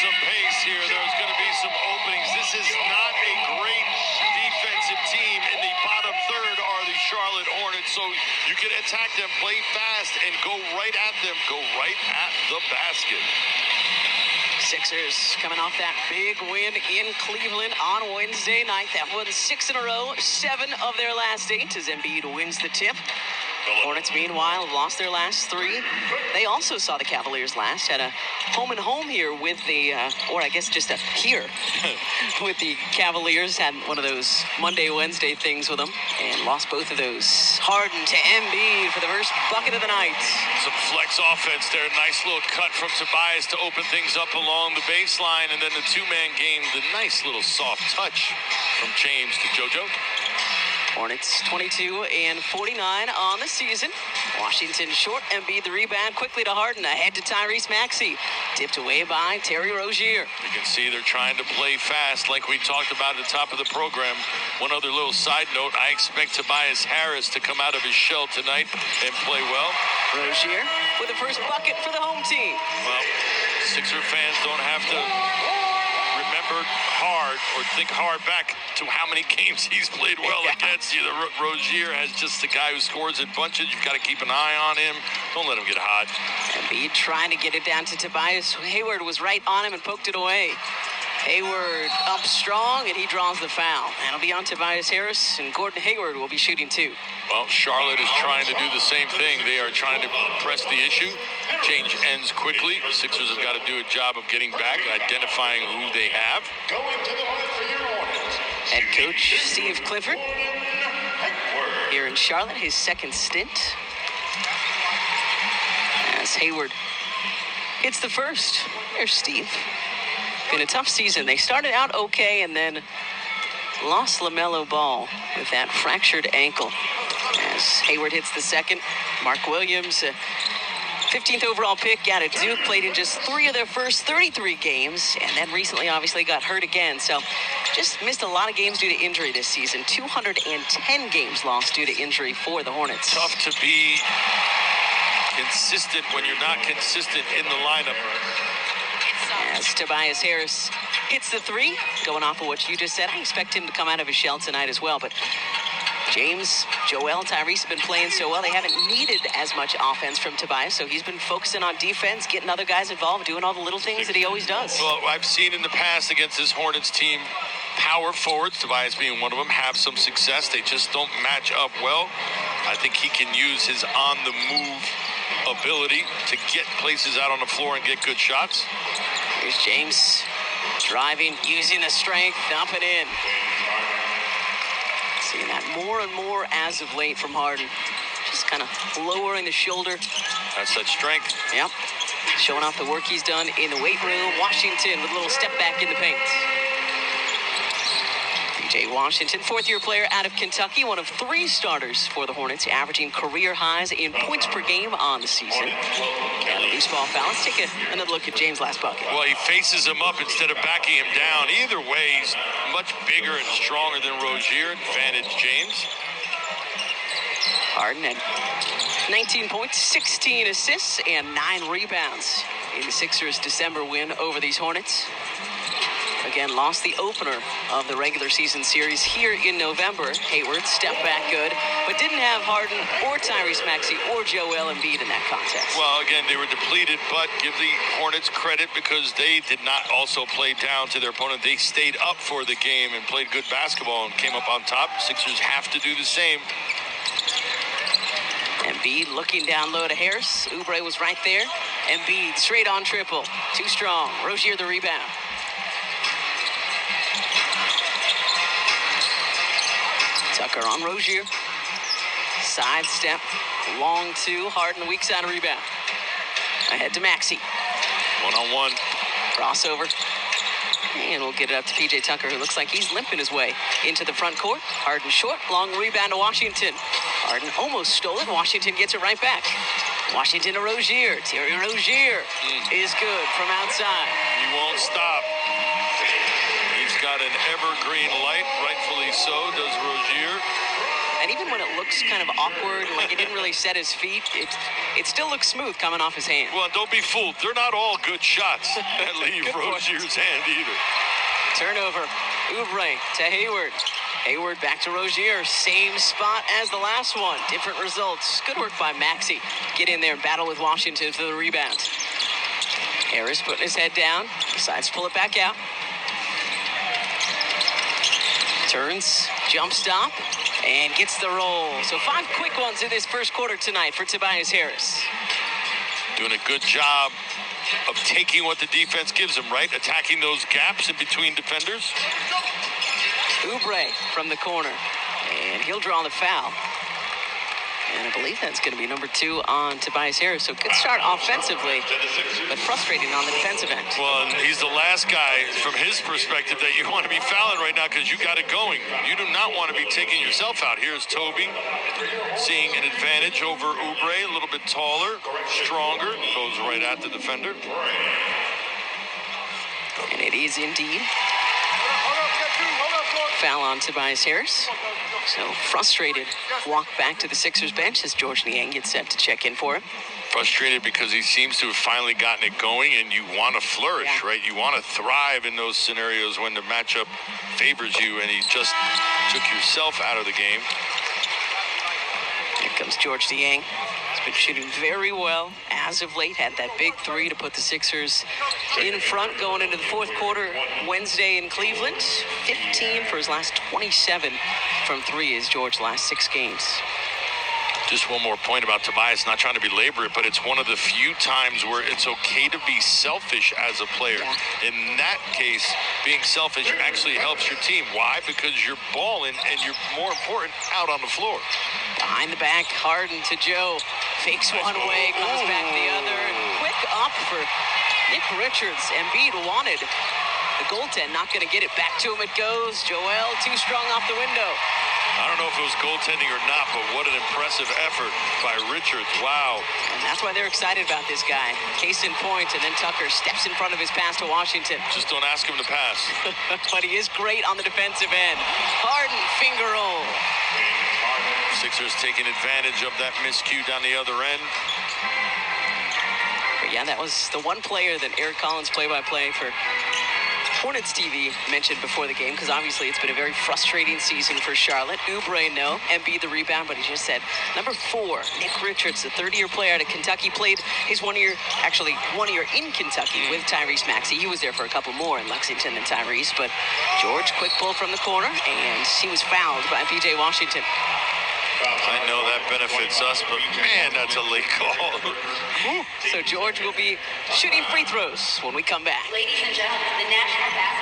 some pace here. There's going to be some openings. This is not a great defensive team. In the bottom third are the Charlotte Hornets, so you can attack them, play fast, and go right at them. Go right at the basket. Sixers coming off that big win in Cleveland on Wednesday night. That won 6 in a row, 7 of their last 8 as Embiid wins the tip. Hornets, meanwhile, have lost their last 3. They also saw the Cavaliers last. Had a home-and-home here with the, or I guess just a here with the Cavaliers. Had one of those Monday, Wednesday things with them and lost both of those. Harden to Embiid for the first bucket of the night. Some flex offense there. Nice little cut from Tobias to open things up along the baseline. And then the two-man game, the nice little soft touch from James to JoJo. Hornets 22 and 49 on the season. Washington short. Embiid the rebound quickly to Harden. Ahead to Tyrese Maxey. Tipped away by Terry Rozier. You can see they're trying to play fast like we talked about at the top of the program. One other little side note, I expect Tobias Harris to come out of his shell tonight and play well. Rozier with the first bucket for the home team. Well, Sixer fans don't have to remember hard or think hard back to how many games he's played well against you. Rozier has just a guy who scores in bunches. You've got to keep an eye on him. Don't let him get hot. Embiid trying to get it down to Tobias. Hayward was right on him and poked it away. Hayward up strong, and he draws the foul. And it'll be on Tobias Harris, and Gordon Hayward will be shooting 2. Well, Charlotte is trying to do the same thing. They are trying to press the issue. Change ends quickly. The Sixers have got to do a job of getting back, identifying who they have. Head coach Steve Clifford here in Charlotte, his second stint. As Hayward hits the first. There's Steve. Been a tough season. They started out okay and then lost LaMelo Ball with that fractured ankle. As Hayward hits the second, Mark Williams, 15th overall pick out of Duke, played in just 3 of their first 33 games, and then recently obviously got hurt again. So just missed a lot of games due to injury this season. 210 games lost due to injury for the Hornets. Tough to be consistent when you're not consistent in the lineup. As Tobias Harris hits the 3, going off of what you just said, I expect him to come out of his shell tonight as well. But James, Joel, Tyrese have been playing so well. They haven't needed as much offense from Tobias, so he's been focusing on defense, getting other guys involved, doing all the little things that he always does. Well, I've seen in the past against this Hornets team, power forwards, Tobias being one of them, have some success. They just don't match up well. I think he can use his on-the-move ability to get places out on the floor and get good shots. Here's James driving, using the strength, dumping in. Seeing that more and more as of late from Harden. Just kind of lowering the shoulder. That's that strength. Yep. Showing off the work he's done in the weight room. Washington with a little step back in the paint. P.J. Washington, 4th-year player out of Kentucky, one of 3 starters for the Hornets, averaging career highs in points per game on the season. And a loose ball foul. Let's take another look at James' last bucket. Well, he faces him up instead of backing him down. Either way, he's much bigger and stronger than Rozier. Advantage James. Harden had 19 points, 16 assists, and 9 rebounds in the Sixers' December win over these Hornets. Again, lost the opener of the regular season series here in November. Hayward stepped back good, but didn't have Harden or Tyrese Maxey or Joel Embiid in that contest. Well, again, they were depleted, but give the Hornets credit because they did not also play down to their opponent. They stayed up for the game and played good basketball and came up on top. Sixers have to do the same. Embiid looking down low to Harris. Oubre was right there. Embiid straight on triple. Too strong. Rozier the rebound. Tucker on Rozier. Side step. Long 2. Harden weak side rebound. Ahead to Maxey. One-on-one. Crossover. And we'll get it up to P.J. Tucker, who looks like he's limping his way into the front court. Harden short. Long rebound to Washington. Harden almost stole it. Washington gets it right back. Washington to Rozier. Terry Rozier is good from outside. He won't stop. He's got an evergreen light, rightfully so, does Rozier. And even when it looks kind of awkward, like it didn't really set his feet, it still looks smooth coming off his hand. Well, don't be fooled. They're not all good shots that leave Rozier's hand either. Turnover. Oubre to Hayward. Hayward back to Rozier. Same spot as the last one. Different results. Good work by Maxey. Get in there and battle with Washington for the rebound. Harris putting his head down. Decides to pull it back out. Turns, jump stop, and gets the roll. So 5 quick ones in this first quarter tonight for Tobias Harris. Doing a good job of taking what the defense gives him, right? Attacking those gaps in between defenders. Oubre from the corner, and he'll draw the foul. And I believe that's going to be number 2 on Tobias Harris. So good start offensively, but frustrating on the defensive end. Well, and he's the last guy from his perspective that you want to be fouling right now because you got it going. You do not want to be taking yourself out. Here's Toby seeing an advantage over Oubre, a little bit taller, stronger, goes right at the defender. And it is indeed foul on Tobias Harris. So frustrated, walk back to the Sixers bench as George Niang gets set to check in for him. Frustrated because he seems to have finally gotten it going, and you want to flourish, right? You want to thrive in those scenarios when the matchup favors you, and he just took yourself out of the game. Here comes George Niang. He's been shooting very well as of late. Had that big 3 to put the Sixers in front going into the fourth quarter Wednesday in Cleveland. 15 for his last 27 from 3 is George's last 6 games. Just one more point about Tobias, not trying to belabor it, but it's one of the few times where it's okay to be selfish as a player. Yeah. In that case, being selfish actually helps your team. Why? Because you're balling and you're, more important, out on the floor. Behind the back, Harden to Joe. Fakes one way, comes back the other. Quick up for Nick Richards. Embiid wanted the goaltend, not going to get it. Back to him it goes. Joel too strong off the window. I don't know if it was goaltending or not, but what an impressive effort by Richards. Wow. And that's why they're excited about this guy. Case in point, and then Tucker steps in front of his pass to Washington. Just don't ask him to pass. But he is great on the defensive end. Harden, finger roll. Sixers taking advantage of that miscue down the other end. But yeah, that was the one player that Eric Collins, play-by-play for Hornets TV, mentioned before the game, because obviously it's been a very frustrating season for Charlotte. Oubre, no. Embiid, the rebound, but he just said number 4, Nick Richards, the 30-year player out of Kentucky, played his 1 year in Kentucky with Tyrese Maxey. He was there for a couple more in Lexington than Tyrese, but George, quick pull from the corner, and he was fouled by P.J. Washington. I know that benefits us, but man, that's a late call. So George will be shooting free throws when we come back. Ladies and gentlemen, the National Basketball